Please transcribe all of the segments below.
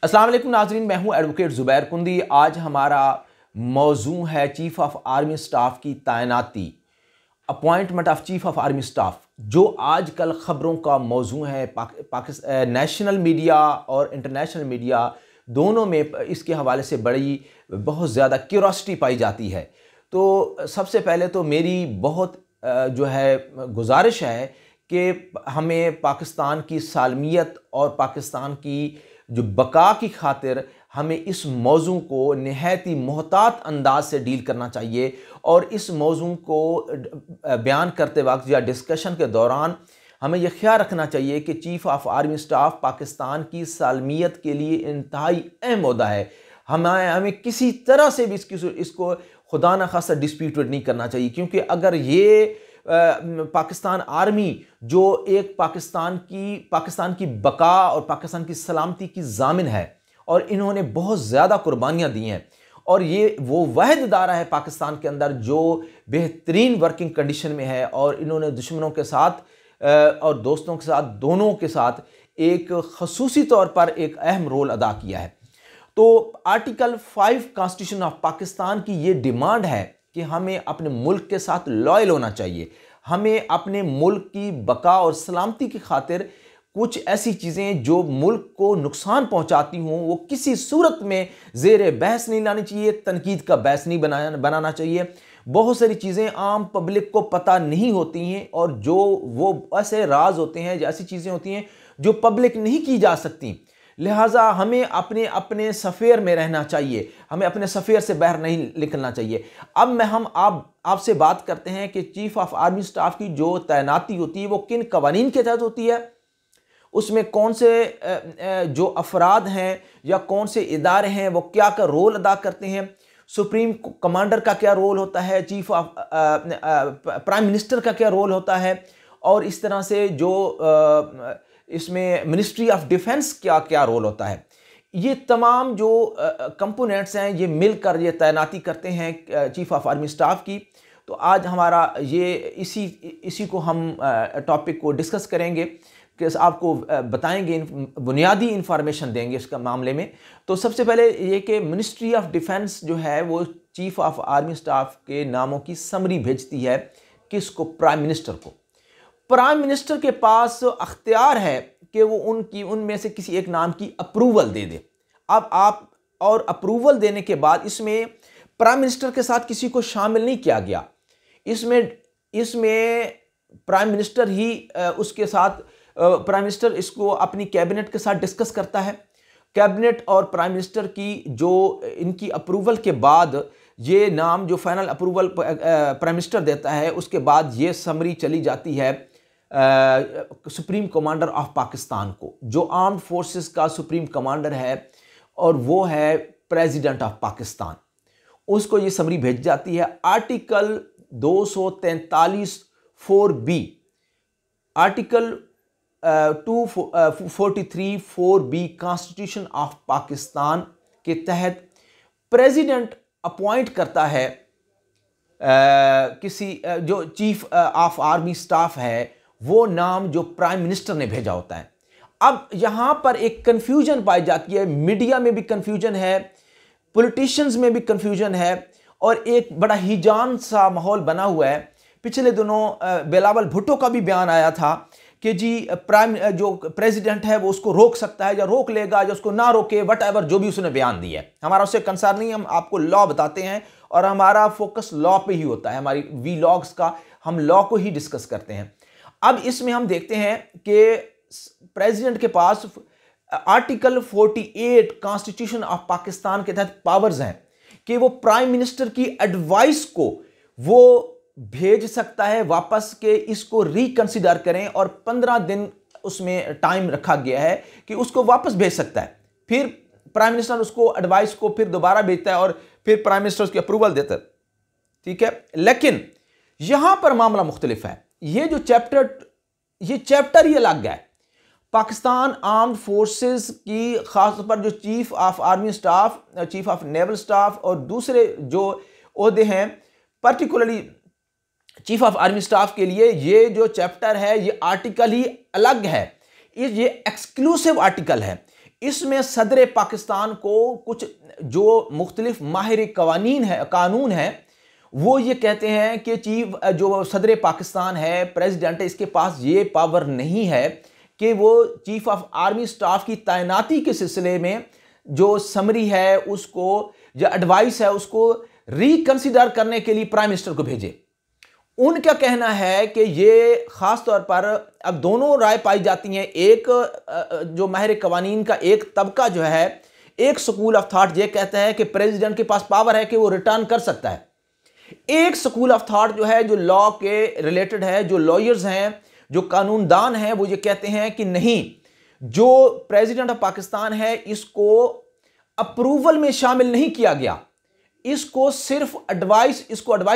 अस्सलाम वालेकुम नाज़रीन, मैं हूं एडवोकेट ज़ुबैर कुंदी। आज हमारा मौजू है चीफ ऑफ आर्मी स्टाफ की तैनाती, appointment of chief of army staff, जो आजकल ख़बरों का मौजू है। नेशनल मीडिया और इंटरनेशनल मीडिया दोनों में इसके हवाले से बहुत ज़्यादा क्यूरोसिटी पाई जाती है। तो सबसे पहले तो मेरी बहुत गुजारिश है कि हमें पाकिस्तान की सालमियत और पाकिस्तान की जो बका की खातिर हमें इस मौजू को नहायती मोहतात अंदाज से डील करना चाहिए। और इस मौजू को बयान करते वक्त या डिस्कशन के दौरान हमें यह ख्याल रखना चाहिए कि chief of army staff Pakistan की सालमियत के लिए इंतहाई अहम ओहदा है। हमें किसी तरह से भी इसको खुदा न खासा डिस्प्यूटेड नहीं करना चाहिए, क्योंकि अगर ये पाकिस्तान आर्मी जो एक पाकिस्तान की बका और पाकिस्तान की सलामती की ज़ामिन है, और इन्होंने बहुत ज़्यादा कुर्बानियाँ दी हैं, और ये वो वाहिद इदारा है पाकिस्तान के अंदर जो बेहतरीन वर्किंग कंडीशन में है, और इन्होंने दुश्मनों के साथ और दोस्तों के साथ, दोनों के साथ एक खसूसी तौर पर एक अहम रोल अदा किया है। तो आर्टिकल 5 कॉन्स्टिट्यूशन ऑफ पाकिस्तान की ये डिमांड है कि हमें अपने मुल्क के साथ लॉयल होना चाहिए। हमें अपने मुल्क की बका और सलामती की खातिर कुछ ऐसी चीज़ें जो मुल्क को नुकसान पहुंचाती हों वो किसी सूरत में ज़ेर बहस नहीं लानी चाहिए, तनकीद का बहस नहीं बनाना चाहिए। बहुत सारी चीज़ें आम पब्लिक को पता नहीं होती हैं, और जो वो ऐसे राज होते हैं, ऐसी चीज़ें होती हैं जो पब्लिक नहीं की जा सकती। लिहाजा हमें अपने सफ़ेयर में रहना चाहिए, हमें अपने सफ़ेयर से बाहर नहीं निकलना चाहिए। अब हम आपसे बात करते हैं कि चीफ ऑफ आर्मी स्टाफ की जो तैनाती होती है वो किन कवानीन के तहत होती है, उसमें कौन से जो अफराद हैं या कौन से इदारे हैं वो क्या का रोल अदा करते हैं, सुप्रीम कमांडर का क्या रोल होता है, चीफ ऑफ प्राइम मिनिस्टर का क्या रोल होता है, और इस तरह से जो इसमें मिनिस्ट्री ऑफ डिफेंस क्या क्या रोल होता है। ये तमाम जो कंपोनेंट्स हैं ये मिलकर ये तैनाती करते हैं चीफ ऑफ आर्मी स्टाफ की। तो आज हमारा ये इसी को हम टॉपिक को डिस्कस करेंगे, कि आपको बताएंगे, बुनियादी इंफॉर्मेशन देंगे इसका मामले में। तो सबसे पहले ये कि मिनिस्ट्री ऑफ डिफेंस जो है वो चीफ ऑफ आर्मी स्टाफ के नामों की समरी भेजती है किसको? प्राइम मिनिस्टर को। प्राइम मिनिस्टर के पास अख्तियार है कि वो उनमें से किसी एक नाम की अप्रूवल दे दे। अब आप और अप्रूवल देने के बाद इसमें प्राइम मिनिस्टर के साथ किसी को शामिल नहीं किया गया। इसमें प्राइम मिनिस्टर ही उसके साथ प्राइम मिनिस्टर इसको अपनी कैबिनेट के साथ डिस्कस करता है। कैबिनेट और प्राइम मिनिस्टर की जो इनकी अप्रूवल के बाद ये नाम जो फाइनल अप्रूवल प्राइम मिनिस्टर देता है, उसके बाद ये समरी चली जाती है सुप्रीम कमांडर ऑफ पाकिस्तान को, जो आर्म्ड फोर्सेस का सुप्रीम कमांडर है, और वो है प्रेसिडेंट ऑफ पाकिस्तान। उसको ये समरी भेज जाती है। Article 243 4B, article 243 4B constitution of Pakistan के तहत प्रेसिडेंट अपॉइंट करता है किसी जो चीफ ऑफ आर्मी स्टाफ है, वो नाम जो प्राइम मिनिस्टर ने भेजा होता है। अब यहां पर एक कंफ्यूजन पाई जाती है, मीडिया में भी कंफ्यूजन है, पॉलिटिशियंस में भी कंफ्यूजन है, और एक बड़ा हिजान सा माहौल बना हुआ है। पिछले दिनों बिलावल भुट्टो का भी बयान आया था कि जी जो प्रेसिडेंट है वो उसको रोक सकता है, या रोक लेगा, या उसको ना रोके, वट एवर जो भी उसने बयान दिया है। हमारा उससे कंसर्न नहीं, हम आपको लॉ बताते हैं, और हमारा फोकस लॉ पे ही होता है। हमारी वीलॉग्स का हम लॉ को ही डिस्कस करते हैं। अब इसमें हम देखते हैं कि प्रेसिडेंट के पास आर्टिकल 48 कॉन्स्टिट्यूशन ऑफ पाकिस्तान के तहत पावर्स हैं कि वो प्राइम मिनिस्टर की एडवाइस को वो भेज सकता है वापस के इसको रिकंसिडर करें, और 15 दिन उसमें टाइम रखा गया है कि उसको वापस भेज सकता है। फिर प्राइम मिनिस्टर उसको एडवाइस को फिर दोबारा भेजता है, और फिर प्राइम मिनिस्टर उसकी अप्रूवल देता है। ठीक है, लेकिन यहां पर मामला मुख्तलिफ है। ये चैप्टर ही अलग है। पाकिस्तान आर्म्ड फोर्सेस की खास तौर पर जो chief of army staff, chief of naval staff, और दूसरे जो ओहदे हैं, particularly chief of army staff के लिए ये जो चैप्टर है ये आर्टिकल ही अलग है। ये एक्सक्लूसिव आर्टिकल है। इसमें सदर पाकिस्तान को कुछ जो मुख्तलिफ माहिर कानून है वो ये कहते हैं कि जो सदर पाकिस्तान है, प्रेसिडेंट है, इसके पास ये पावर नहीं है कि वो चीफ ऑफ आर्मी स्टाफ की तैनाती के सिलसिले में जो समरी है उसको, जो एडवाइस है उसको रिकंसिडर करने के लिए प्राइम मिनिस्टर को भेजे। उनका कहना है कि ये खास तौर पर अब दोनों राय पाई जाती हैं। एक जो माहिर कवानीन का एक तबका जो है, एक स्कूल ऑफ थॉट ये कहता है कि प्रेसिडेंट के पास पावर है कि वो रिटर्न कर सकता है। एक स्कूल ऑफ थॉट जो है, जो लॉ के रिलेटेड है, जो लॉयर्स हैं, जो कानूनदान हैं, वो ये कहते हैं कि नहीं, जो प्रेसिडेंट ऑफ पाकिस्तान है इसको अप्रूवल में शामिल नहीं किया गया, इसको सिर्फ एडवाइस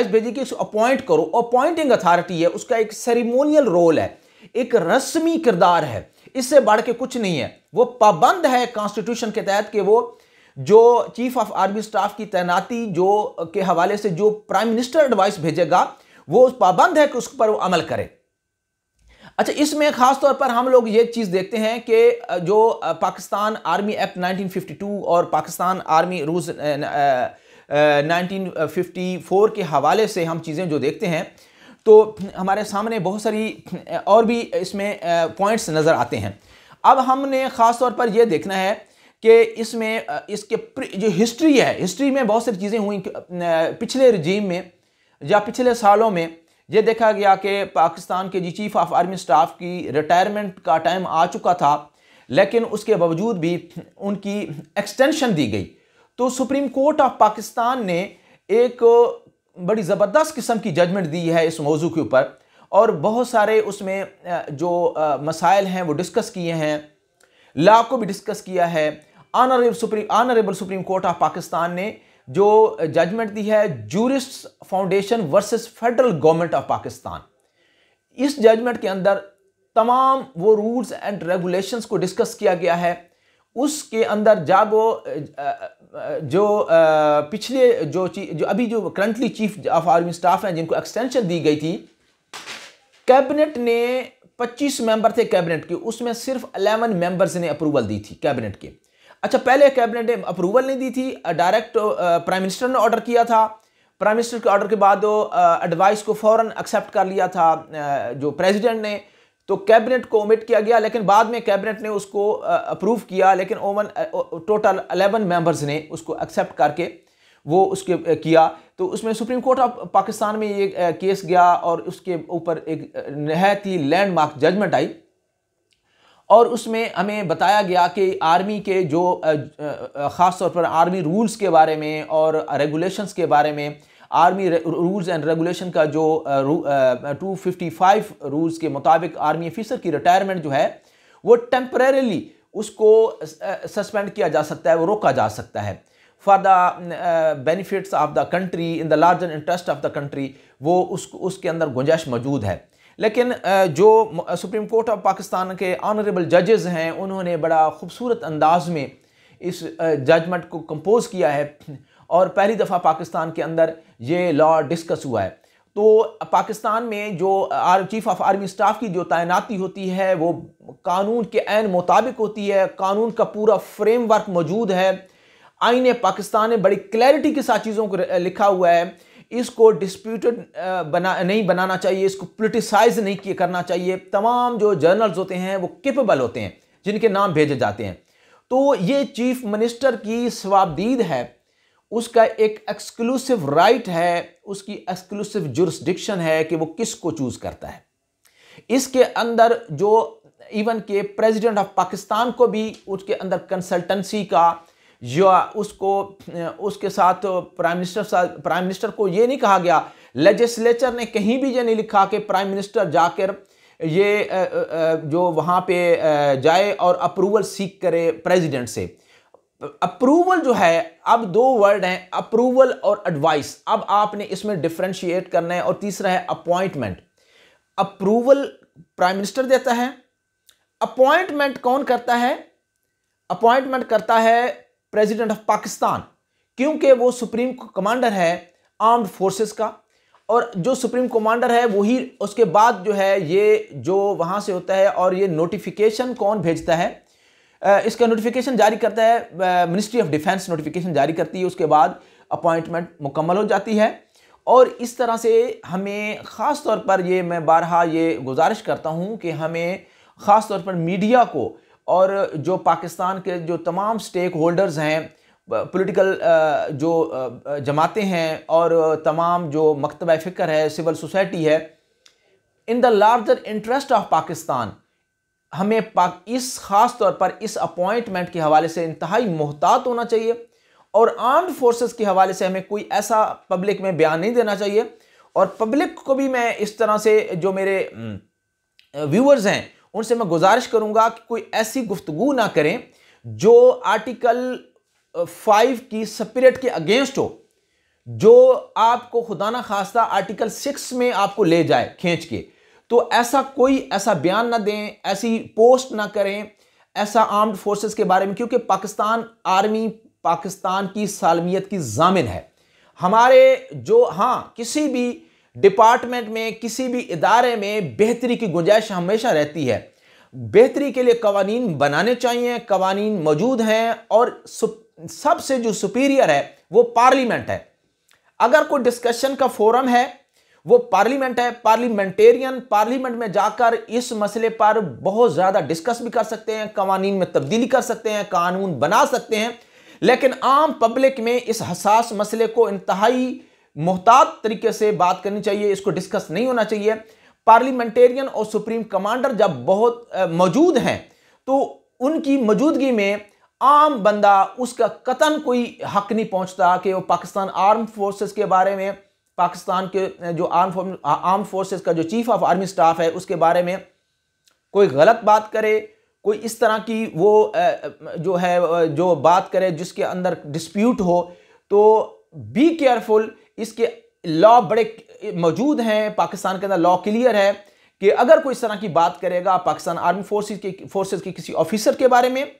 भेजी कि इसको अपॉइंट करो। अपॉइंटिंग अथॉरिटी है, उसका एक सेरेमोनियल रोल है, एक रस्मी किरदार है, इससे बढ़ के कुछ नहीं है। वो पाबंद है कॉन्स्टिट्यूशन के तहत कि वो जो चीफ ऑफ आर्मी स्टाफ की तैनाती जो के हवाले से जो प्राइम मिनिस्टर एडवाइस भेजेगा वो पाबंद है कि उस पर वो अमल करे। अच्छा, इसमें खास तौर पर हम लोग ये चीज देखते हैं कि जो पाकिस्तान आर्मी एक्ट 1952 और पाकिस्तान आर्मी रूल्स 1954 के हवाले से हम चीज़ें जो देखते हैं तो हमारे सामने बहुत सारी और भी इसमें पॉइंट्स नज़र आते हैं। अब हमने ख़ास तौर पर यह देखना है कि इसमें इसके जो हिस्ट्री है, हिस्ट्री में बहुत सारी चीज़ें हुई। पिछले रजीम में या पिछले सालों में यह देखा गया कि पाकिस्तान के जी चीफ ऑफ आर्मी स्टाफ की रिटायरमेंट का टाइम आ चुका था, लेकिन उसके बावजूद भी उनकी एक्सटेंशन दी गई। तो सुप्रीम कोर्ट ऑफ पाकिस्तान ने एक बड़ी ज़बरदस्त किस्म की जजमेंट दी है इस मौजू के ऊपर, और बहुत सारे उसमें जो मसाइल हैं वो डिस्कस किए हैं, लॉ को भी डिस्कस किया है। Honourable supreme court of Pakistan ने जो जजमेंट दी है jurists foundation versus federal government of Pakistan, इस जजमेंट के अंदर तमाम वो रूल्स एंड रेगुलेशंस को डिस्कस किया गया है। उसके अंदर जब वो जो पिछले जो अभी जो currently chief of army staff हैं जिनको एक्सटेंशन दी गई थी, कैबिनेट ने 25 मेंबर थे कैबिनेट के, उसमें सिर्फ 11 मेंबर्स ने अप्रूवल दी थी कैबिनेट के। अच्छा, पहले कैबिनेट ने अप्रूवल नहीं दी थी, डायरेक्ट प्राइम मिनिस्टर ने ऑर्डर किया था। प्राइम मिनिस्टर के ऑर्डर के बाद एडवाइस को फौरन एक्सेप्ट कर लिया था जो प्रेसिडेंट ने, तो कैबिनेट को ओमिट किया गया, लेकिन बाद में कैबिनेट ने उसको अप्रूव किया, लेकिन टोटल 11 मेंबर्स ने उसको एक्सेप्ट करके वो उसके किया। तो उसमें सुप्रीम कोर्ट ऑफ पाकिस्तान में ये केस गया और उसके ऊपर एक नहायत ही लैंडमार्क जजमेंट आई, और उसमें हमें बताया गया कि आर्मी के जो ख़ास तौर पर आर्मी रूल्स के बारे में और रेगुलेशंस के बारे में, आर्मी रूल्स एंड रेगुलेशन का जो 255 रूल्स के मुताबिक आर्मी ऑफिसर की रिटायरमेंट जो है वो टेम्परेरीली उसको सस्पेंड किया जा सकता है, वो रोका जा सकता है for the benefits of the country, in the larger interest of the country. वो उसके अंदर गुंजाइश मौजूद है। लेकिन जो सुप्रीम कोर्ट ऑफ पाकिस्तान के ऑनरेबल जजेस हैं उन्होंने बड़ा खूबसूरत अंदाज में इस जजमेंट को कंपोज किया है, और पहली दफ़ा पाकिस्तान के अंदर ये लॉ डिस्कस हुआ है। तो पाकिस्तान में जो चीफ ऑफ आर्मी स्टाफ की जो तैनाती होती है वो कानून के ऐन मुताबिक होती है, कानून का पूरा फ्रेमवर्क मौजूद है। आईन पाकिस्तान ने बड़ी क्लैरिटी के साथ चीज़ों को लिखा हुआ है। इसको डिस्प्यूटेड नहीं बनाना चाहिए, इसको पोलिटिसाइज नहीं करना चाहिए। तमाम जो जर्नल्स होते हैं वो कैपेबल होते हैं जिनके नाम भेजे जाते हैं। तो ये चीफ मिनिस्टर की सवाबदीद है, उसका एक एक्सक्लूसिव राइट है, उसकी एक्सक्लूसिव जुरिस्डिक्शन है कि वो किसको चूज करता है। इसके अंदर जो इवन के प्रेसिडेंट ऑफ पाकिस्तान को भी उसके अंदर कंसल्टेंसी का या उसको उसके साथ प्राइम मिनिस्टर को ये नहीं कहा गया, लेजिस्लेचर ने कहीं भी ये नहीं लिखा कि प्राइम मिनिस्टर जाकर ये जो वहाँ पे जाए और अप्रूवल सीख करे प्रेसिडेंट से। अप्रूवल जो है, अब दो वर्ड हैं, अप्रूवल और एडवाइस। अब आपने इसमें डिफरेंशिएट करना है। और तीसरा है अपॉइंटमेंट। अप्रूवल प्राइम मिनिस्टर देता है, अपॉइंटमेंट कौन करता है? अपॉइंटमेंट करता है प्रेसिडेंट ऑफ पाकिस्तान, क्योंकि वो सुप्रीम कमांडर है आर्म्ड फोर्सेस का, और जो सुप्रीम कमांडर है वही उसके बाद जो है ये जो वहाँ से होता है। और ये नोटिफिकेशन कौन भेजता है? इसका नोटिफिकेशन जारी करता है मिनिस्ट्री ऑफ डिफेंस, नोटिफिकेशन जारी करती है, उसके बाद अपॉइंटमेंट मुकम्मल हो जाती है। और इस तरह से हमें ख़ास तौर पर मैं बारहा ये गुजारिश करता हूँ कि हमें ख़ास तौर पर मीडिया को और जो पाकिस्तान के जो तमाम स्टेक होल्डर्स हैं, पॉलिटिकल जो जमातें हैं और तमाम जो मकतबा फ़िक्र है, सिविल सोसाइटी है, in the larger interest of Pakistan हमें इस ख़ास तौर पर इस अपॉइंटमेंट के हवाले से इंतहाई मोहतात होना चाहिए और आर्म्ड फोर्सेस के हवाले से हमें कोई ऐसा पब्लिक में बयान नहीं देना चाहिए। और पब्लिक को भी मैं इस तरह से, जो मेरे व्यूअर्स हैं, उनसे मैं गुजारिश करूंगा कि कोई ऐसी गुफ्तगू ना करें जो आर्टिकल 5 की स्पिरिट के अगेंस्ट हो, जो आपको खुदा ना खास्ता आर्टिकल 6 में आपको ले जाए खींच के। तो ऐसा बयान ना दें, ऐसी पोस्ट ना करें ऐसा आर्म्ड फोर्सेस के बारे में, क्योंकि पाकिस्तान आर्मी पाकिस्तान की सालमियत की जामिन है। हमारे जो किसी भी डिपार्टमेंट में, किसी भी इदारे में बेहतरी की गुंजाइश हमेशा रहती है। बेहतरी के लिए कवानीन बनाने चाहिए, कवानीन मौजूद हैं और सबसे जो सुपीरियर है वो पार्लियामेंट है। अगर कोई डिस्कशन का फोरम है वो पार्लियामेंट है। पार्लियामेंट में जाकर इस मसले पर बहुत ज़्यादा डिस्कस भी कर सकते हैं, कवानीन में तब्दीली कर सकते हैं, कानून बना सकते हैं। लेकिन आम पब्लिक में इस हसास मसले को इंतहाई मुहतात तरीके से बात करनी चाहिए, इसको डिस्कस नहीं होना चाहिए। पार्लियामेंटेरियन और सुप्रीम कमांडर जब बहुत मौजूद हैं तो उनकी मौजूदगी में आम बंदा उसका कतन कोई हक नहीं पहुंचता कि वो पाकिस्तान आर्म फोर्सेस के बारे में, पाकिस्तान के जो आर्म फोर्सेस का जो चीफ ऑफ आर्मी स्टाफ है उसके बारे में कोई गलत बात करे, कोई इस तरह की जो बात करे जिसके अंदर डिस्प्यूट हो। तो बी केयरफुल, इसके लॉ बड़े मौजूद हैं, पाकिस्तान के अंदर लॉ क्लियर है कि अगर कोई इस तरह की बात करेगा पाकिस्तान आर्मी फोर्सेस के किसी ऑफिसर के बारे में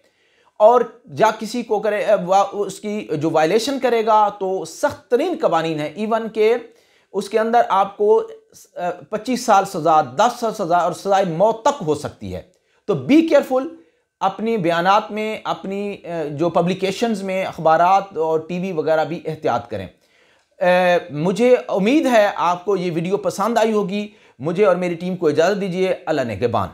और या किसी को करे उसकी जो वायलेशन करेगा तो सख्त तरीन कवानीन है। इवन के उसके अंदर आपको 25 साल सजा, 10 साल सजा और सजाए मौत तक हो सकती है। तो बी केयरफुल, अपनी बयानात में, अपनी जो पब्लिकेशंस में, अखबारात और टीवी वगैरह भी एहतियात करें। मुझे उम्मीद है आपको ये वीडियो पसंद आई होगी। मुझे और मेरी टीम को इजाज़त दीजिए। अल्लाह निगहबान।